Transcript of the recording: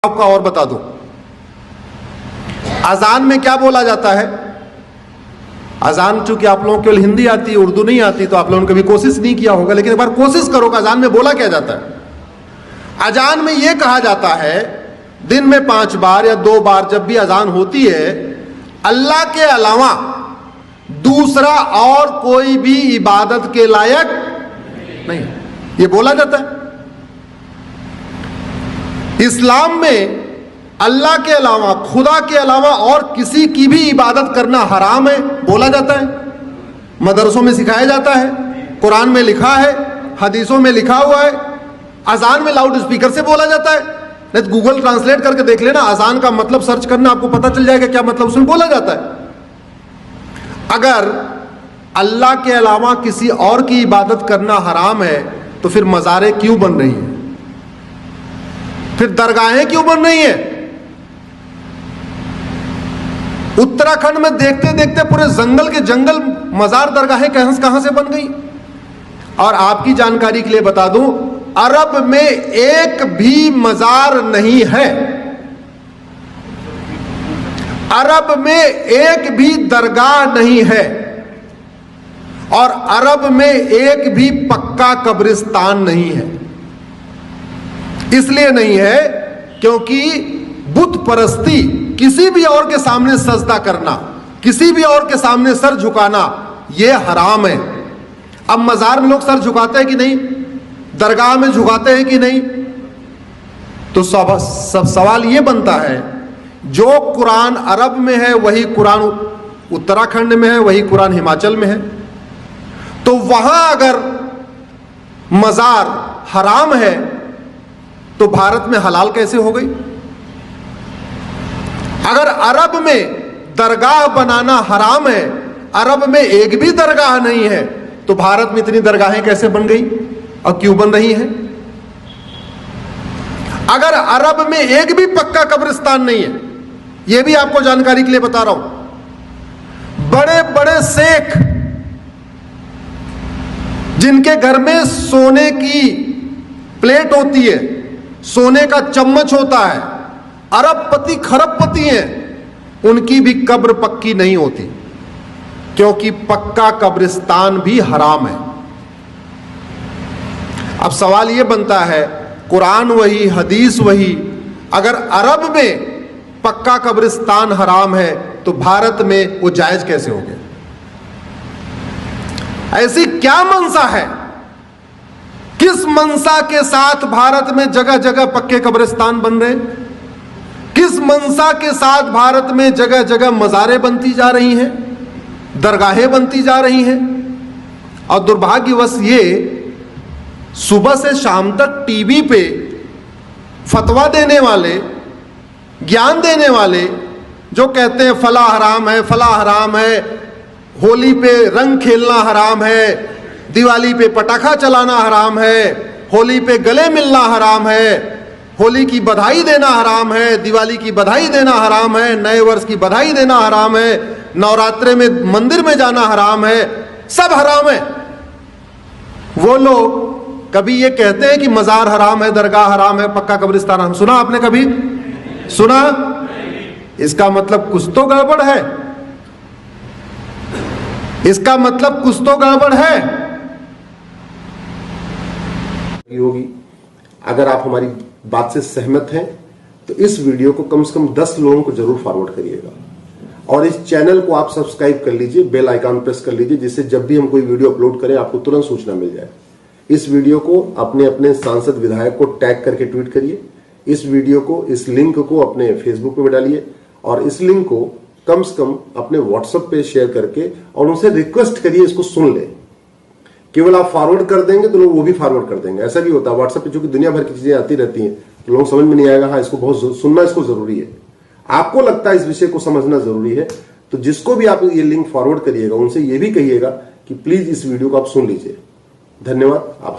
आपका और बता दूं, अजान में क्या बोला जाता है। अजान चूंकि आप लोगों को केवल हिंदी आती है, उर्दू नहीं आती, तो आप लोगों ने कभी कोशिश नहीं किया होगा, लेकिन एक बार कोशिश करो कि अजान में बोला क्या जाता है। अजान में यह कहा जाता है दिन में 5 बार या 2 बार जब भी अजान होती है, अल्लाह के अलावा दूसरा और कोई भी इबादत के लायक नहीं, यह बोला जाता है। इस्लाम में अल्लाह के अलावा, खुदा के अलावा और किसी की भी इबादत करना हराम है, बोला जाता है। मदरसों में सिखाया जाता है, कुरान में लिखा है, हदीसों में लिखा हुआ है। अजान में लाउड स्पीकर से बोला जाता है, नहीं तो गूगल ट्रांसलेट करके देख लेना, अजान का मतलब सर्च करना, आपको पता चल जाएगा क्या मतलब उसमें बोला जाता है। अगर अल्लाह के अलावा किसी और की इबादत करना हराम है, तो फिर मज़ारें क्यों बन रही हैं, फिर दरगाहें क्यों बन रही हैं। उत्तराखंड में देखते देखते पूरे जंगल के जंगल मजार दरगाहें कहां से बन गई। और आपकी जानकारी के लिए बता दूं, अरब में एक भी मजार नहीं है, अरब में एक भी दरगाह नहीं है, और अरब में एक भी पक्का कब्रिस्तान नहीं है। इसलिए नहीं है क्योंकि बुत परस्ती, किसी भी और के सामने सजदा करना, किसी भी और के सामने सर झुकाना, यह हराम है। अब मजार में लोग सर झुकाते हैं कि नहीं, दरगाह में झुकाते हैं कि नहीं, तो सब सवाल यह बनता है, जो कुरान अरब में है वही कुरान उत्तराखंड में है, वही कुरान हिमाचल में है, तो वहां अगर मजार हराम है तो भारत में हलाल कैसे हो गई। अगर अरब में दरगाह बनाना हराम है, अरब में एक भी दरगाह नहीं है, तो भारत में इतनी दरगाहें कैसे बन गई और क्यों बन रही हैं। अगर अरब में एक भी पक्का कब्रिस्तान नहीं है, यह भी आपको जानकारी के लिए बता रहा हूं, बड़े बड़े शेख जिनके घर में सोने की प्लेट होती है, सोने का चम्मच होता है, अरबपति खरबपति हैं, उनकी भी कब्र पक्की नहीं होती, क्योंकि पक्का कब्रिस्तान भी हराम है। अब सवाल यह बनता है, कुरान वही, हदीस वही, अगर अरब में पक्का कब्रिस्तान हराम है तो भारत में वो जायज कैसे हो गया। ऐसी क्या मंशा है, किस मंशा के साथ भारत में जगह जगह पक्के कब्रिस्तान बन रहे, किस मंशा के साथ भारत में जगह जगह मज़ारें बनती जा रही हैं, दरगाहें बनती जा रही हैं। और दुर्भाग्यवश ये सुबह से शाम तक टीवी पे फतवा देने वाले, ज्ञान देने वाले, जो कहते हैं फला हराम है, फला हराम है, होली पे रंग खेलना हराम है, दिवाली पे पटाखा चलाना हराम है, होली पे गले मिलना हराम है, होली की बधाई देना हराम है, दिवाली की बधाई देना हराम है, नए वर्ष की बधाई देना हराम है, नवरात्रे में मंदिर में जाना हराम है, सब हराम है। वो लोग कभी ये कहते हैं कि मजार हराम है, दरगाह हराम है, पक्का कब्रिस्तान हराम, सुना आपने कभी सुना। इसका मतलब कुछ तो गड़बड़ है, इसका मतलब कुछ तो गड़बड़ है होगी। अगर आप हमारी बात से सहमत हैं तो इस वीडियो को कम से कम 10 लोगों को जरूर फॉरवर्ड करिएगा, और इस चैनल को आप सब्सक्राइब कर लीजिए, बेल आइकन प्रेस कर लीजिए, जिससे जब भी हम कोई वीडियो अपलोड करें आपको तुरंत सूचना मिल जाए। इस वीडियो को अपने अपने सांसद विधायक को टैग करके ट्वीट करिए, इस वीडियो को, इस लिंक को अपने फेसबुक पे डालिए, और इस लिंक को कम से कम अपने व्हाट्सएप पे शेयर करके और उनसे रिक्वेस्ट करिए इसको सुन ले। केवल आप फॉरवर्ड कर देंगे तो लोग वो भी फॉरवर्ड कर देंगे। ऐसा भी होता है व्हाट्सएप पे, चूंकि दुनिया भर की चीजें आती रहती हैं, तो लोगों समझ में नहीं आएगा, हाँ इसको बहुत सुनना, इसको जरूरी है, आपको लगता है इस विषय को समझना जरूरी है, तो जिसको भी आप ये लिंक फॉरवर्ड करिएगा उनसे ये भी कहिएगा कि प्लीज इस वीडियो को आप सुन लीजिए। धन्यवाद।